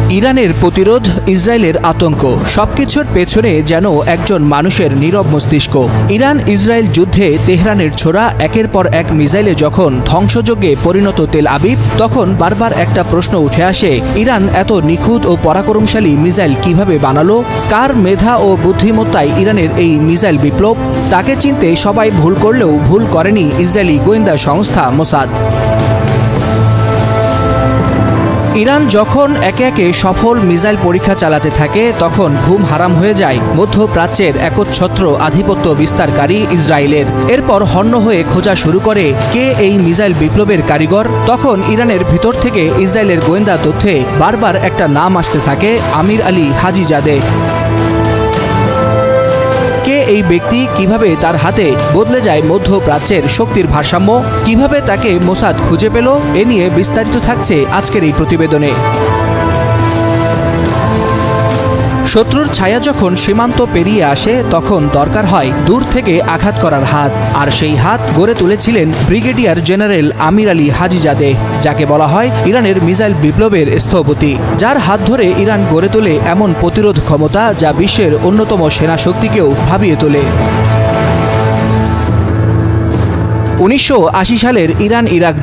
ইরানের প্রতিরোধ, ইসরায়েলের আতঙ্ক, সবকিছুর পেছনে যেন একজন মানুষের নীরব মস্তিষ্ক। ইরান ইসরায়েল যুদ্ধে তেহরানের ছোড়া একের পর এক মিসাইলে যখন ধ্বংসযজ্ঞে পরিণত তেল আবিব, তখন বারবার একটা প্রশ্ন উঠে আসে, ইরান এত নিখুঁত ও পরাক্রমশালী মিসাইল কিভাবে বানালো? কার মেধা ও বুদ্ধিমত্তায় ইরানের এই মিসাইল বিপ্লব? তাকে চিনতে সবাই ভুল করলেও ভুল করেনি ইসরায়েলি গোয়েন্দা সংস্থা মোসাদ। ইরান যখন একে একে সফল মিসাইল পরীক্ষা চালাতে থাকে, তখন ঘুম হারাম হয়ে যায় মধ্যপ্রাচ্যের একচ্ছত্র আধিপত্য বিস্তারকারী ইসরায়েলের। এরপর হন্য হয়ে খোঁজা শুরু করে কে এই মিসাইল বিপ্লবের কারিগর। তখন ইরানের ভিতর থেকে ইসরায়েলের গোয়েন্দা তথ্যে বারবার একটা নাম আসতে থাকে, আমির আলী হাজিজাদে। কে এই ব্যক্তি, কিভাবে তার হাতে বদলে যায় মধ্যপ্রাচ্যের শক্তির ভারসাম্য, কিভাবে তাকে মোসাদ খুঁজে পেল, এ নিয়ে বিস্তারিত থাকছে আজকের এই প্রতিবেদনে। শত্রুর ছায়া যখন সীমান্ত পেরিয়ে আসে, তখন দরকার হয় দূর থেকে আঘাত করার হাত। আর সেই হাত গড়ে তুলেছিলেন ব্রিগেডিয়ার জেনারেল আমির আলী হাজিজাদে, যাকে বলা হয় ইরানের মিসাইল বিপ্লবের স্থপতি, যার হাত ধরে ইরান গড়ে তোলে এমন প্রতিরোধ ক্ষমতা যা বিশ্বের অন্যতম সেনা শক্তিকেও ভাবিয়ে তোলে। 1980 সালের ইরান ইরাক